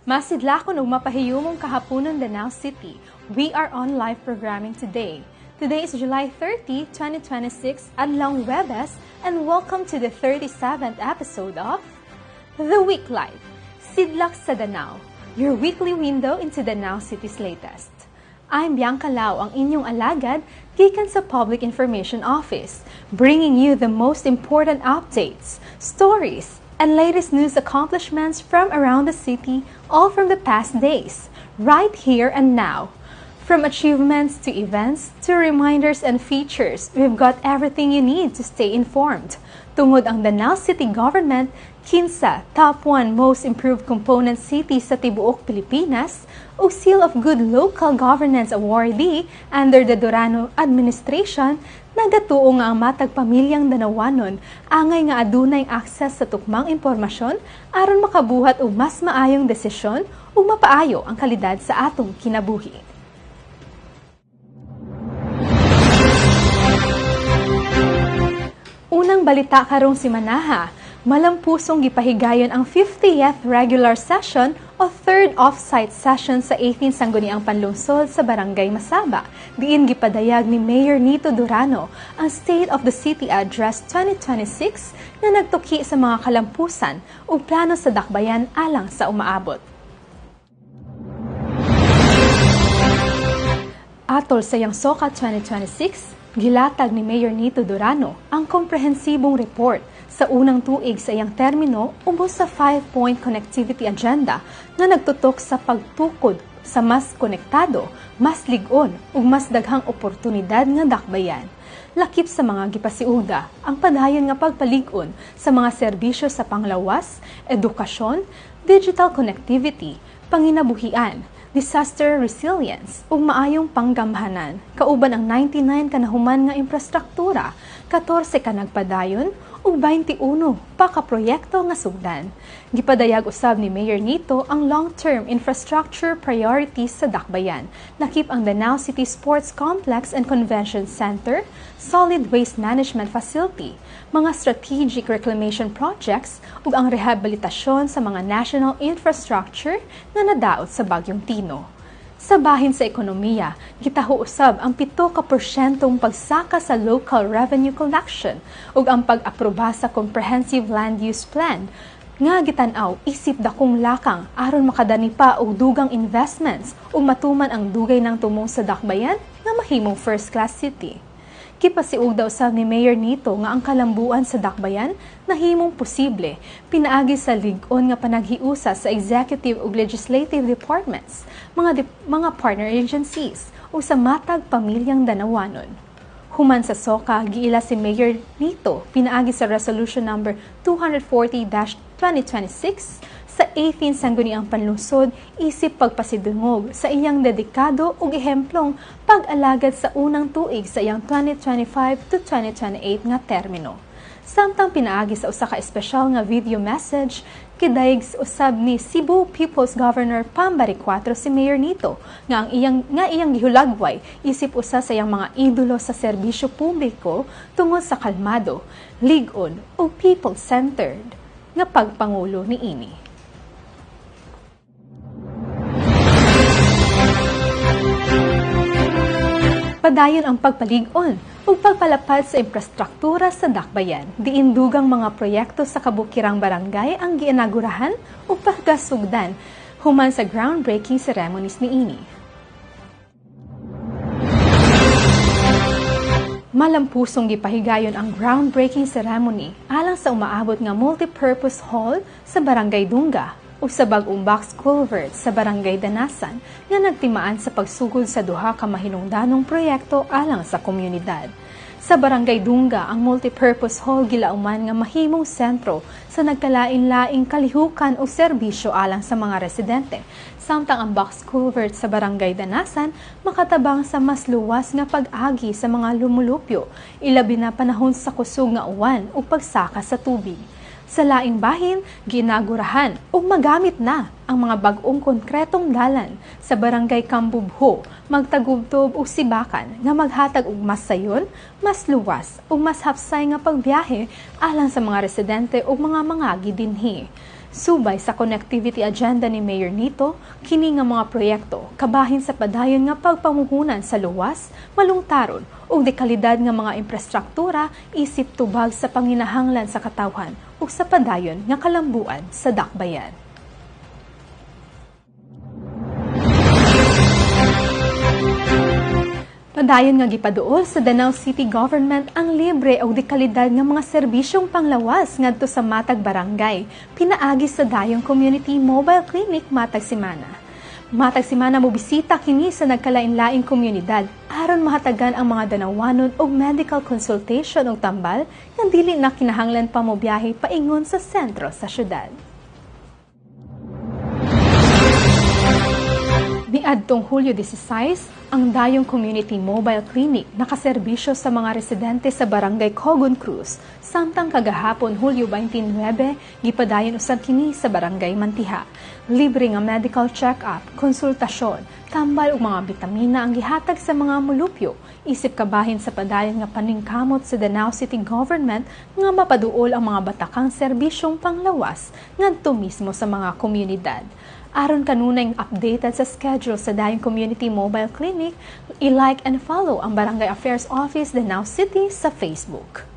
Masidlakon ug mapahiyumong kahaponon Danao City. We are on live programming today. Today is July 30, 2026, adlong Webes, and welcome to the 37th episode of The Week Live. Sidlak sa Danao, your weekly window into Danao City's latest. I'm Bianca Lau, ang inyong alagad, gikan sa Public Information Office, bringing you the most important updates, stories, and latest news accomplishments from around the city, all from the past days, right here and now. From achievements to events to reminders and features, we've got everything you need to stay informed. Tungod ang Danao City Government, kinsa top 1 most improved component city sa tibuok Pilipinas, ug Seal of Good Local Governance awardee under the Durano administration, nagatuo nga ang matag pamilyang Danawanon angay nga adunay access sa tukmang impormasyon aron makabuhat og mas maayong desisyon ug mapaayo ang kalidad sa atong kinabuhi. Unang balita karong simanaha, malampusong gipahigayon ang 50th regular session o third off-site session sa 18 Sangguniang Panlungsod sa Barangay Masaba. Diin gipadayag ni Mayor Nito Durano ang State of the City Address 2026 na nagtuki sa mga kalampusan ug plano sa dakbayan alang sa umaabot. Atol sa yang SOCA 2026, gilatag ni Mayor Nito Durano ang komprehensibong report sa unang tuig sa iyang termino ubos sa 5-point connectivity agenda na nagtutok sa pagtukod sa mas konektado, mas lig-on ug mas daghang oportunidad nga dakbayan. Lakip sa mga gipasiuda ang padayon nga pagpalig-on sa mga serbisyo sa panglawas, edukasyon, digital connectivity, panginabuhian, disaster resilience ug maayong panggamhanan, kauban ang 99 kanahuman nga infrastruktura, 14 ka nagpadayon ug 21 pa ka proyekto nga sugdan. Gipadayag usab ni Mayor Nito ang long-term infrastructure priorities sa dakbayan. Nakip ang Danao City Sports Complex and Convention Center, solid waste management facility, mga strategic reclamation projects ug ang rehabilitasyon sa mga national infrastructure nga nadaot sa Bagyong Tino. Sa bahin sa ekonomiya, gitaho usab ang 7% pagsaka sa local revenue collection ug ang pag-aproba sa Comprehensive Land Use Plan nga gitan-aw isip dakong lakang aron makadani pa og dugang investments ug matuman ang dugay ng tumong sa dakbayan nga mahimong first-class city. Kipasiug daw usab ni Mayor Nito nga ang kalambuan sa dakbayan nahimong posible pinaagi sa lig-on nga panaghiusa sa executive ug legislative departments, mga partner agencies ug sa matag pamilyang Danawanon. Human sa SOCA, giila si Mayor Nito pinaagi sa Resolution number 240-2026 sa 18 Sangguniang Panlungsod isip pagpasidungog sa iyang dedikado ug ehemplong pag-alagad sa unang tuig sa iyang 2025 to 2028 nga termino. Samtang pinaagi sa usa ka espesyal nga video message, kidayeg usab ni Cebu People's Governor Pambari 4 si Mayor Nito nga iyang gihulagway isip usa sa iyang mga idolo sa serbisyo publiko tungod sa kalmado, lig-on ug people-centered nga pagpangulo niini. Padayon ang pagpalig-on ug pagpalapad sa infrastruktura sa dakbayan. Diin dugang mga proyekto sa kabukirang barangay ang giinagurahan ug pagkasugdan human sa groundbreaking ceremonies niini. Malampusong gipahigayon ang groundbreaking ceremony alang sa umaabot nga multipurpose hall sa Barangay Dunga ug sa bag-ong box culvert sa Barangay Danasan nga nagtimaan sa pagsugod sa duha ka mahinungdanong proyekto alang sa komunidad. Sa Barangay Dunga, ang multipurpose hall gilauman nga mahimong sentro sa nagkalain-laing kalihukan o serbisyo alang sa mga residente. Samtang ang box culvert sa Barangay Danasan makatabang sa mas luwas nga pag-agi sa mga lumulupyo, ilabi na panahon sa kusog nga uwan o pagsaka sa tubig. Sa laing bahin, ginagurahan ug magamit na ang mga bag-ong konkretong dalan sa Barangay Kambubho, Magtagubtob ug Sibakan nga maghatag og mas sayon, mas luwas ug mas hapsay nga pagbiyahe alang sa mga residente ug mga mangagi dinhi. Subay sa connectivity agenda ni Mayor Nito, kini nga mga proyekto kabahin sa padayon nga pagpamuhunan sa luwas, malungtaron ug dekalidad nga mga infrastruktura isip tubag sa panginahanglan sa katawhan ug sa padayon nga kalambuan sa dakbayan. Padayon nga gipaduol sa Danao City Government ang libre o dekalidad nga mga serbisyong panglawas ngadto sa matag barangay, pinaagi sa dayong Community Mobile Clinic matag semana. Matag semana mobisita kini sa nagkalain-laing komunidad aron mahatagan ang mga Danawanon og medical consultation ug tambal nga dili na kinahanglan pa mobiyahe paingon sa sentro sa syudad. Niadtong Hulyo 16, ang dayong Community Mobile Clinic nakaserbisyo sa mga residente sa Barangay Cogon Cruz, samtang kagahapon Hulyo 29, gipadayon usab kini sa Barangay Mantiha. Libre nga medical check-up, konsultasyon, tambal ug mga bitamina ang gihatag sa mga mulupyo, isip kabahin sa padayon nga paningkamot sa Danao City Government nga mapaduol ang mga batakang serbisyong panglawas ngadto mismo sa mga komunidad. Aron kanunay updated sa schedule sa dayong Community Mobile Clinic, i-like and follow ang Barangay Affairs Office Danao City sa Facebook.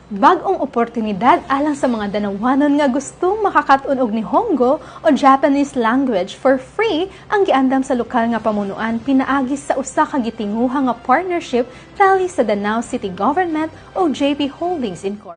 Bag-ong oportunidad alang sa mga Danawanon nga gustong makakaton og Nihongo o Japanese language for free ang giandam sa lokal nga pamunuan pinaagi sa usa ka gitinguha nga partnership tali sa Danao City Government o JP Holdings Inc.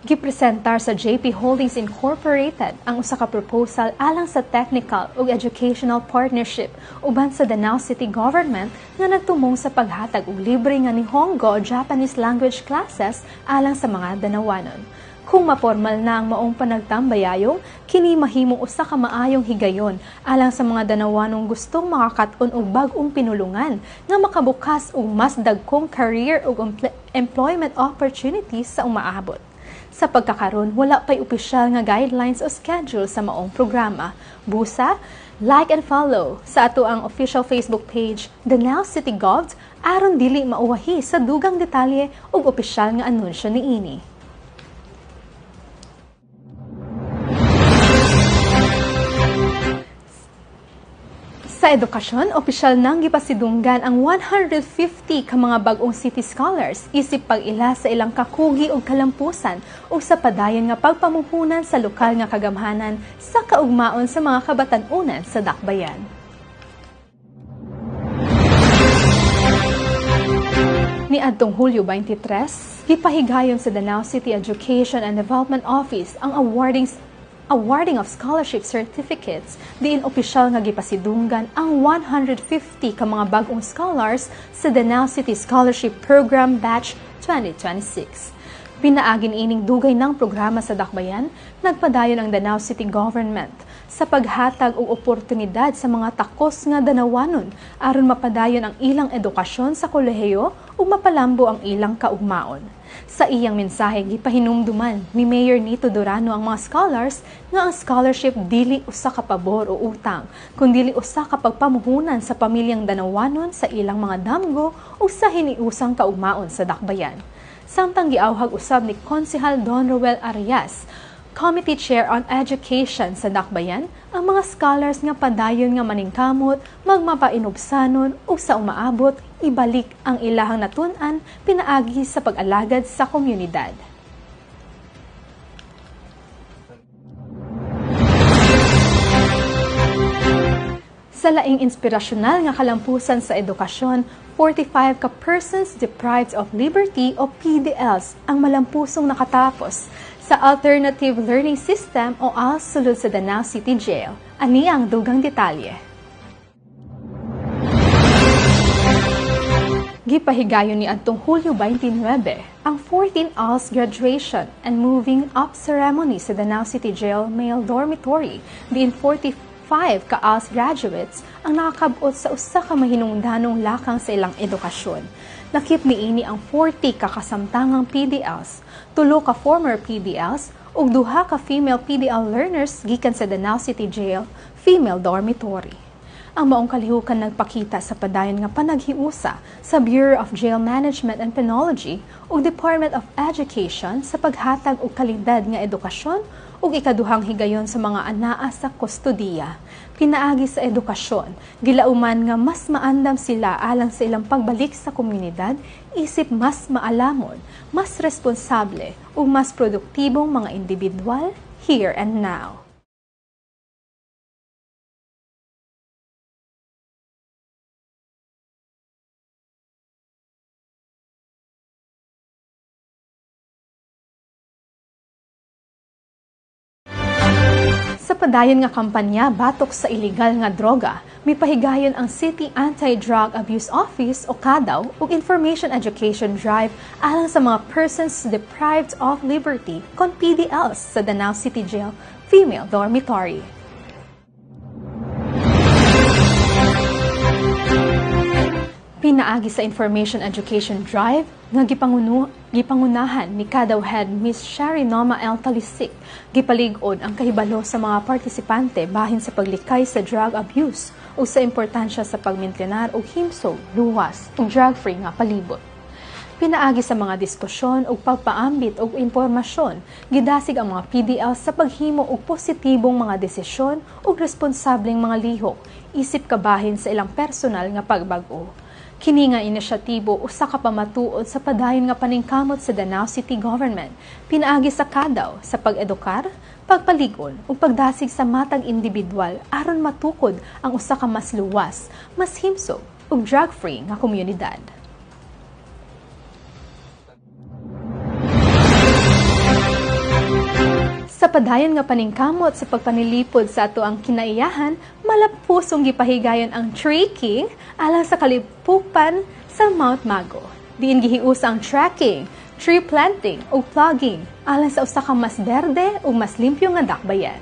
Gipresentar sa JP Holdings Incorporated ang usa ka proposal alang sa technical ug educational partnership uban sa Danao City Government nga nagtumong sa paghatag og libre nga Nihongo o Japanese language classes alang sa mga Danawanon. Kung mapormal na ang maong panagtambayayong, kini mahimong usa ka maayong higayon alang sa mga Danawanong gustong makakaton og bag-ong pinulungan nga makabukas og mas dagkong career ug employment opportunities sa umaabot. Sa pagkakaroon, wala pa'y opisyal nga guidelines o schedule sa maong programa. Busa, like and follow sa ato ang official Facebook page, Danao City Gov, aron dili mauwahi sa dugang detalye ug opisyal nga anunsyo niini. Sa edukasyon, opisyal nang gipasidunggan ang 150 ka mga bag-ong city scholars isip pag-ila sa ilang kakugi o kalampusan o sa padayon nga pagpamuhunan sa lokal nga kagamhanan sa kaugmaon sa mga kabatan-unan sa dakbayan. Niadtong Hulyo 23, gipahigayon sa Danao City Education and Development Office ang awarding of scholarship certificates diin opisyal nga gipasidunggan ang 150 ka mga bag-ong scholars sa Danao City Scholarship Program Batch 2026. Pinaagin ining dugay ng programa sa dakbayan, nagpadayon ang Danao City Government sa paghatag og oportunidad sa mga takos nga Danawanon aron mapadayon ang ilang edukasyon sa kolehiyo ug mapalambo ang ilang kaugmaon. Sa iyang mensahe, gipahinumduman ni Mayor Nito Durano ang mga scholars nga ang scholarship dili usa ka pabor o utang, kundi usa ka pagpamuhunan sa pamilyang Danawanon sa ilang mga damgo o sa hiniusang kaugmaon sa dakbayan. Samtang giawhag usab ni Konsehal Don Roel Arias, Committee Chair on Education sa Dakbayan, ang mga scholars nga padayon nga maningkamot, magmapainubsanon ug sa umaabot, ibalik ang ilahang natun-an pinaagi sa pag-alagad sa komunidad. Sa laing inspirasyonal nga kalampusan sa edukasyon, 45 ka persons deprived of liberty o PDLs ang malampusong nakatapos sa Alternative Learning System o ALS sulod sa Danao City Jail. Ani ang dugang detalye. Gipahigayon ni adtong Hulyo 29 ang 14 ALS graduation and moving up ceremony sa Danao City Jail Male Dormitory. Diin 45 ka ALS graduates ang nakakabot sa usa ka mahinungdanong lakang sa ilang edukasyon. Nakip niini ang 40 ka kasamtangang PDLs, 3 ka former PDLs ug 2 ka female PDL learners gikan sa Danao City Jail Female Dormitory. Ang maong kalihukan nagpakita sa padayon nga panaghiusa sa Bureau of Jail Management and Penology ug Department of Education sa paghatag og kalidad nga edukasyon ug ikaduhang higayon sa mga anaa sa kustodiya. Pinaagi sa edukasyon, gilauman nga mas maandam sila alang sa ilang pagbalik sa komunidad, isip mas maalamon, mas responsable ug mas produktibong mga individual here and now. Sa padayon nga kampanya batok sa iligal nga droga, mipahigayon ang City Anti-Drug Abuse Office o CADAW ug Information Education Drive alang sa mga persons deprived of liberty kon PDLs sa Danao City Jail Female Dormitory. Pinaagi sa Information Education Drive nga gipangunahan ni CADAW Head Ms. Sherry Noma L. Talisik, gipalig-on ang kahibalo sa mga partisipante bahin sa paglikay sa drug abuse o sa importansya sa pagmintenar og himsog, luwas ug drug-free nga palibot. Pinaagi sa mga diskusyon ug pagpaambit og impormasyon, gidasig ang mga PDL sa paghimo og positibong mga desisyon ug responsableng mga lihok, isip kabahin sa ilang personal nga pagbag-o. Kini nga inisyatibo usa ka pamatuod sa padayon nga paningkamot sa Danao City Government, pinaagi sa CADAW sa pag-edukar, pagpalig-on ug pagdasig sa matag individual aron matukod ang usa ka mas luwas, mas himsog ug drug-free nga komunidad. Sa padayon nga paningkamot sa pagpanilipod sa ato ang kinaiyahan, malapusong gipahigayon ang trekking alang sa kalipupan sa Mount Mago. Diin gihiusa ang trekking, tree planting o plugging alang sa usa ka mas berde o mas limpyo nga dakbayan.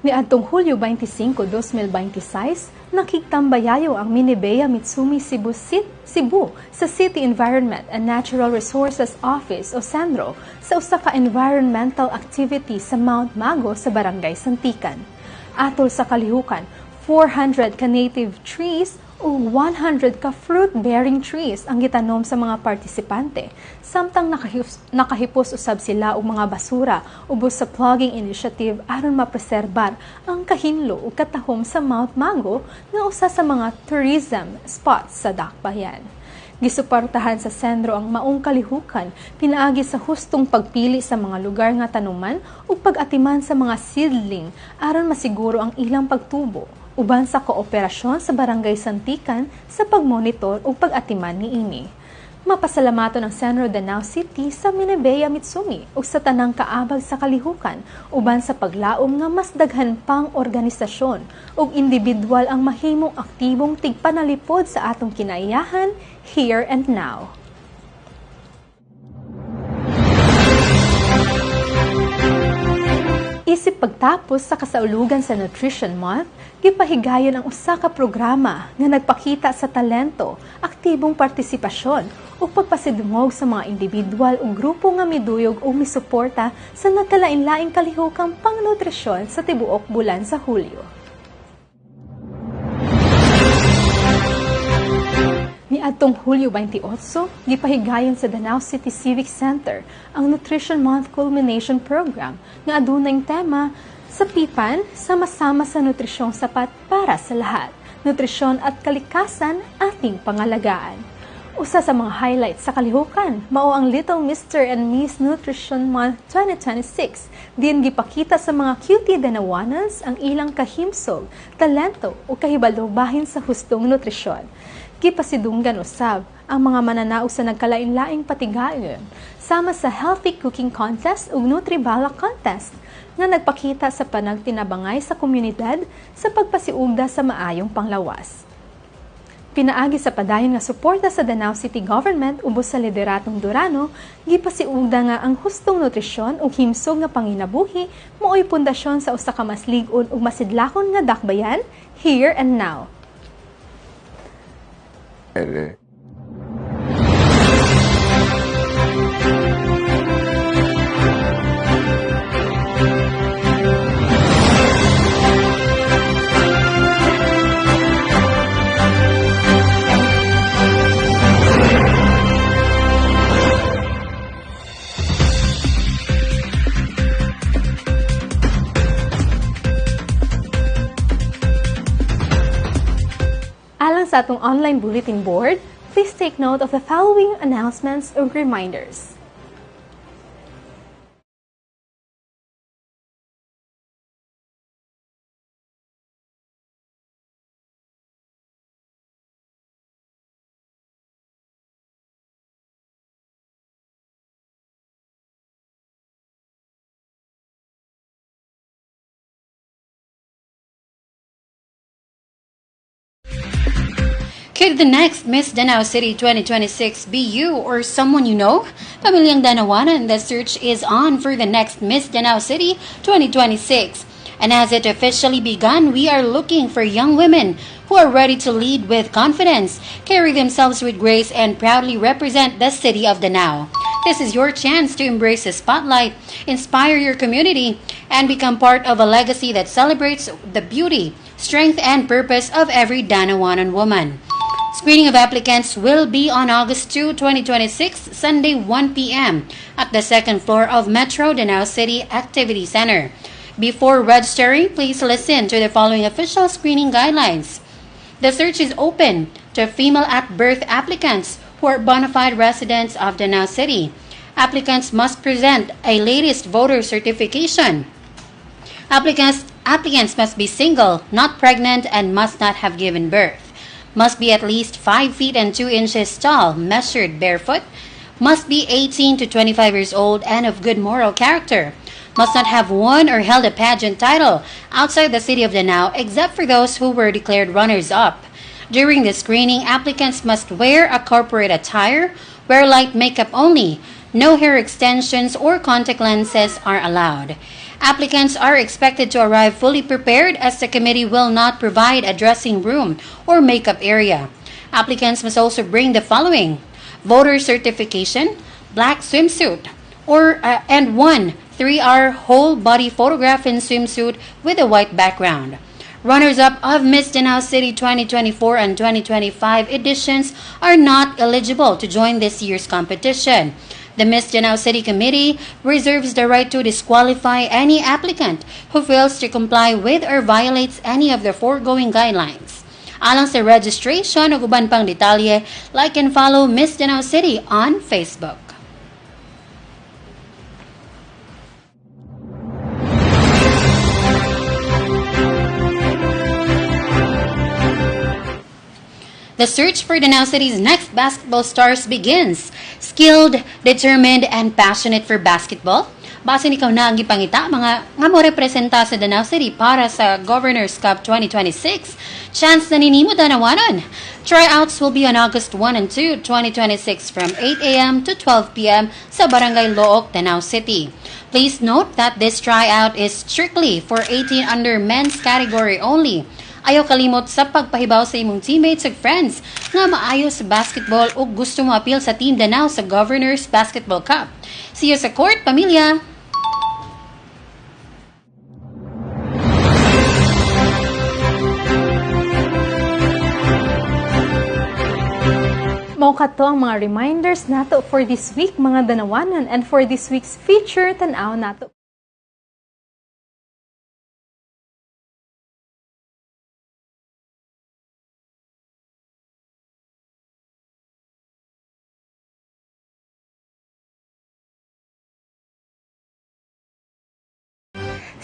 Niadtong Hulyo 25, 2026, nakigtambayayo ang Minebea Mitsumi Cebu sa City Environment and Natural Resources Office o CENRO sa usa ka environmental activity sa Mount Mago sa Barangay Santikan. Atol sa kalihukan, 400 ka native trees o 100 ka fruit-bearing trees ang gitanom sa mga partisipante, samtang nakahipos usab sila og mga basura ubos sa plugging initiative aron mapreserbar ang kahinlo ug katahom sa Mount Mago nga usa sa mga tourism spots sa dakbayan. Gisuportahan sa sentro ang maong kalihukan, pinaagi sa hustong pagpili sa mga lugar nga tanuman ug pag-atiman sa mga seedling aron masiguro ang ilang pagtubo, uban sa kooperasyon sa Barangay Santikan sa pagmonitor ug pag-atiman niini. Mapasalamaton ang Senro Danao City sa Minebea Mitsumi ug sa tanang kaabag sa kalihukan, uban sa paglaom nga mas daghan pang organisasyon ug individual ang mahimong aktibong tigpanalipod sa atong kinaiyahan here and now. Isip pagtapos sa kasaulugan sa Nutrition Month, gipahigayon ang usa ka programa nga nagpakita sa talento, aktibong partisipasyon ug pagpasidungog sa mga individual o grupo nga miduyog o misuporta sa nagkalain-laing kalihukang pangnutrisyon sa tibuok bulan sa Hulyo. Niadtong Hulyo 28, gipahigayon sa Danao City Civic Center ang Nutrition Month Culmination Program nga adunay tema sa pipan, sama-sama sa nutrisyong sapat para sa lahat. Nutrisyon at kalikasan ating pangalagaan. Usa sa mga highlights sa kalihukan, mao ang Little Mr. and Miss Nutrition Month 2026. Diin gipakita sa mga cutie Danawanas ang ilang kahimsog, talento o kahibalo bahin sa hustong nutrisyon. Gipasidunggan usab ang mga mananao sa nagkalain-laing patigayon sama sa Healthy Cooking Contest ug Nutribala Contest nga nagpakita sa panagtinabangay sa komunidad sa pagpasiugda sa maayong panglawas. Pinaagi sa padayon nga suporta sa Danao City Government ubos sa lideratong Durano, gipasiugda nga ang hustong nutrisyon ug himsog nga panginabuhi mooy pundasyon sa usa ka mas lig-on ug masidlakon nga dakbayan here and now. Alang sa atong online bulletin board, please take note of the following announcements or reminders. Could the next Miss Danao City 2026 be you or someone you know? Pamilyang Danawanan, the search is on for the next Miss Danao City 2026. And as it officially begun, we are looking for young women who are ready to lead with confidence, carry themselves with grace, and proudly represent the city of Danao. This is your chance to embrace the spotlight, inspire your community, and become part of a legacy that celebrates the beauty, strength, and purpose of every Danawanan woman. Screening of applicants will be on August 2, 2026, Sunday 1 p.m. at the second floor of Metro Danao City Activity Center. Before registering, please listen to the following official screening guidelines. The search is open to female at-birth applicants who are bona fide residents of Danao City. Applicants must present a latest voter certification. Applicants must be single, not pregnant, and must not have given birth. Must be at least 5 feet and 2 inches tall, measured barefoot. Must be 18 to 25 years old and of good moral character. Must not have won or held a pageant title outside the city of Danao except for those who were declared runners-up. During the screening, applicants must wear a corporate attire, wear light makeup only. No hair extensions or contact lenses are allowed. Applicants are expected to arrive fully prepared as the committee will not provide a dressing room or makeup area. Applicants must also bring the following: voter certification, black swimsuit, and one 3-hour whole body photograph in swimsuit with a white background. Runners-up of Miss Danao City 2024 and 2025 editions are not eligible to join this year's competition. The Miss Danao City Committee reserves the right to disqualify any applicant who fails to comply with or violates any of the foregoing guidelines. Alang sa registration o uban pang detalye, like and follow Miss Danao City on Facebook. The search for Danao City's next basketball stars begins. Skilled, determined, and passionate for basketball? Basin ikaw na ang ipangita mga nga mo representa sa Danao City para sa Governor's Cup 2026. Chance na ninimo Danawanan. Tryouts will be on August 1 and 2, 2026 from 8 a.m. to 12 p.m. sa Barangay Looc, Danao City. Please note that this tryout is strictly for 18 under men's category only. Ayaw kalimot sa pagpahibaw sa imong teammates ug friends nga maayo sa basketball ug gusto mo appeal sa Team Danao sa Governor's Basketball Cup. See you sa court, pamilya! Mao kato ang mga reminders nato for this week mga Danawanan, and for this week's feature tan-aw nato.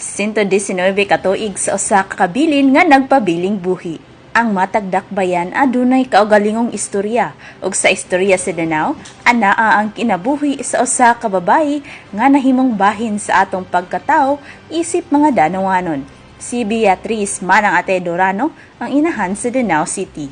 Sinto 19 katuig sa usa ka kabilin nga nagpabiling buhi. Ang matag dakbayan adunay kaugalingong istorya ug sa istorya sa Danao anaa ang kinabuhi sa usa ka babayi nga nahimong bahin sa atong pagkatao isip mga Danawanon. Si Beatriz Manang Ate Durano ang inahan sa Danao City.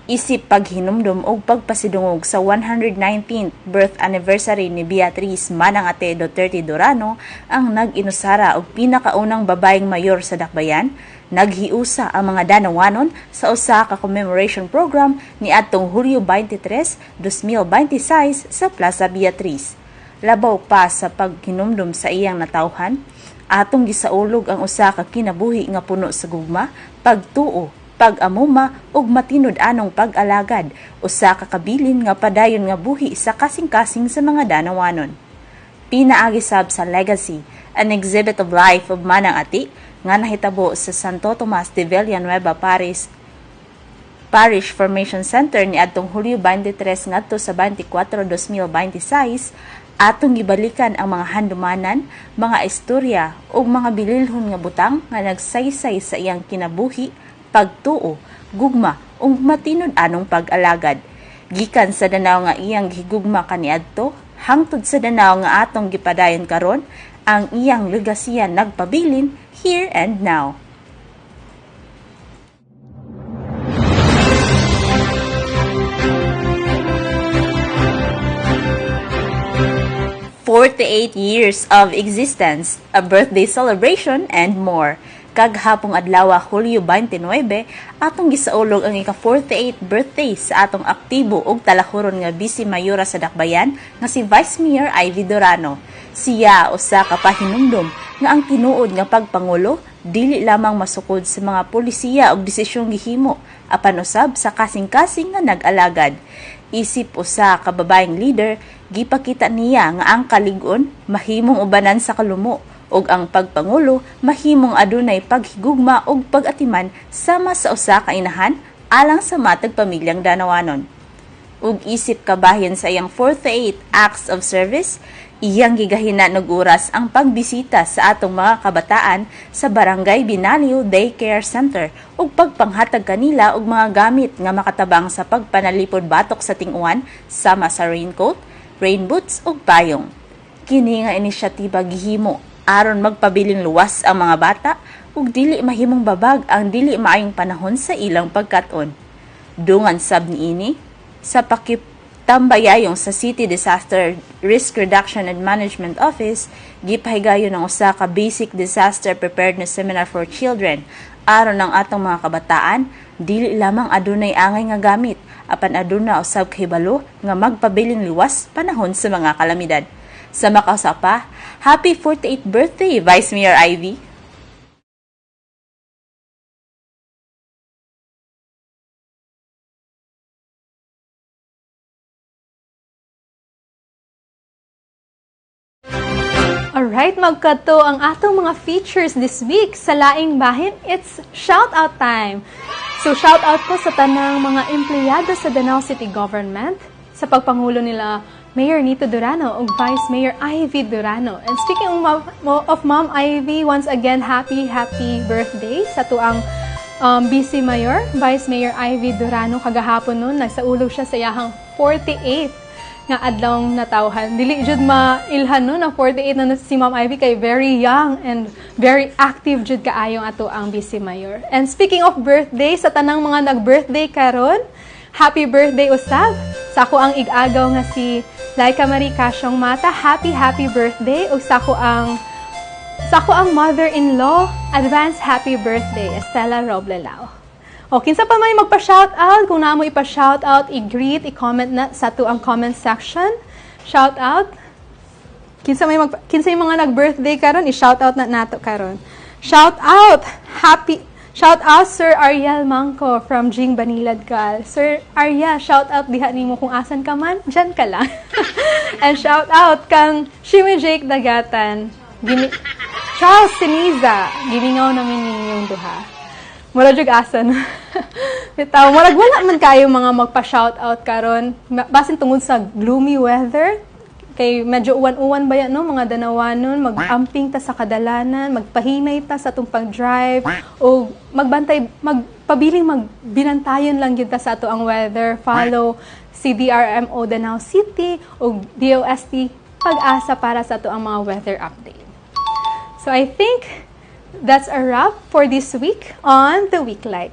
Isip paghinumdum og pagpasidungog sa 119th birth anniversary ni Beatriz Manang Ate Duterte Durano ang nag-inusara og pinakaunang babayeng mayor sa dakbayan. Naghiusa ang mga Danawanon sa usa ka commemoration program ni adtong Hulyo 23, 2026 sa Plaza Beatriz. Labaw pa sa paghinumdum sa iyang natawhan, atong gisaulog ang usa ka kinabuhi nga puno sa gugma, pagtuo, pag-amuma ug matinud-anong pag-alagad, usa ka kabilin nga padayon nga buhi sa kasing-kasing sa mga Danawanon. Pinaagi sab sa legacy, an exhibit of life of Manang Ati nga nahitabo sa Santo Tomas de Villanueva Parish Formation Center ni adtong Hulyo 23 ngadto sa 24, 2026, atong gibalikan ang mga handumanan, mga istorya ug mga bililhon nga butang nga nagsaysay sa iyang kinabuhi, pagtuo, gugma ug matinud-anong pag-alagad. Gikan sa Danao nga iyang gihigugma kaniadto hangtod sa Danao nga atong gipadayon karon, ang iyang legasya nagpabilin here and now. "48 years of existence, a birthday celebration, and more." Kaghapong adlaw Hulyo 29, atong gisaulog ang ika-48th birthday sa atong aktibo ug talahuron nga Vice Mayora sa Dakbayan nga si Vice Mayor Ivy Durano. Siya usa ka pahinumdom nga ang tinuod nga pagpangulo dili lamang masukod sa mga polisiya ug desisyong gihimo apan usab sa kasing-kasing nga nag-alagad. Isip usa ka babaeng leader, gipakita niya nga ang kalig-on mahimong ubanan sa kalumo ug ang pagpangulo mahimong adunay paghigugma ug pag-atiman sama sa usa ka inahan alang sa matag pamilyang Danawanon. Ug isip kabahin sa iyang 48 acts of service, iyang gigahina og oras ang pagbisita sa atong mga kabataan sa Barangay Binaliw Daycare Center ug pagpanghatag kanila og mga gamit nga makatabang sa pagpanalipod batok sa ting-uwan sama sa raincoat, rain boots ug payong. Kini nga inisyatiba gihimo aron magpabiling luwas ang mga bata ug dili mahimong babag ang dili maayong panahon sa ilang pagkat-on. Dungan sab niini sa tambayayong sa City Disaster Risk Reduction and Management Office, gipahigayon ng usa ka Basic Disaster Preparedness Seminar for Children aron ang atong mga kabataan dili lamang adunay angay nga gamit apan aduna usab kahibalo nga magpabiling luwas panahon sa mga kalamidad. Sa makasapa, happy 48th birthday, Vice Mayor Ivy! Alright, magkato ang atong mga features this week. Sa laing bahin, it's shout-out time. So, shout-out ko sa tanang mga empleyado sa Danao City Government sa pagpangulo nila Mayor Nito Durano ug Vice Mayor Ivy Durano. And speaking of Ma'am Ivy, once again, happy birthday sa tuang BC Mayor, Vice Mayor Ivy Durano. Kagahapon nun, nagsaulog siya sa iyahang 48 nga adlawng natawhan. Dili jud mailhan no na 48 na si Ma'am Ivy kay very young and very active jud kaayong ato ang BC Mayor. And speaking of birthday, sa tanang mga nag-birthday karon, happy birthday usab sa ako ang ig-agaw nga si Laika Marie Casyong Mata. Happy birthday ug sa ako ang mother-in-law, advance happy birthday, Estela Roblelao. O, kinsa pa may magpa-shoutout? Kung na mo ipa-shoutout, i-greet, i-comment na sa to ang comment section. Shoutout. Kinsa yung mga nag-birthday karon, i-shoutout na nato karon. Shoutout. Shoutout Sir Ariel Mangco from Jing Banilad Gal. Sir Arya, shoutout diha nimo kung asan ka man, diyan ka lang. And shoutout kang Shimi Jake Dagatan. Charles Siniza, gimingaw namin ninyong duha. Mura jug asan. Bitaw, wala man kayo mga magpa-shoutout karon. Basin tungod sa gloomy weather, Kay medyo uwan-uwan ba yan, no? Mga danawanon, mag-amping ta sa kadalanan, magpahinay ta sa itong pag-drive, o magpabiling magbinantayon lang yun ta sa ato ang weather, follow CDRMO Danao City o DOST Pag-asa para sa ato ang mga weather update. So I think that's a wrap for this week on The Weeklight.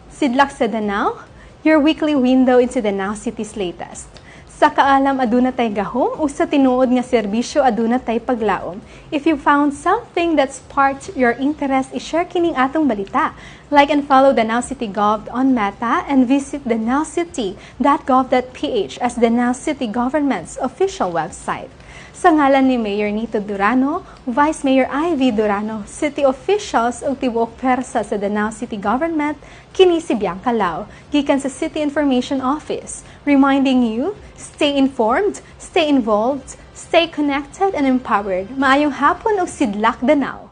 Sidlak sa Danao, your weekly window into Danao City's latest. Sa kaalam aduna tay gahom o sa tinuod nga serbisyo aduna tay paglaom. If you found something that sparked your interest, i-share kining atong balita. Like and follow Danao City Gov on Meta and visit danaocity.gov.ph as Danao City Government's official website. Sa ngalan ni Mayor Nito Durano, Vice Mayor Ivy Durano, City officials ug tibuok pwersa sa Danao City Government, kini si Bianca Lau, gikan sa City Information Office, reminding you, stay informed, stay involved, stay connected and empowered. Maayong hapon ug sidlak Danao.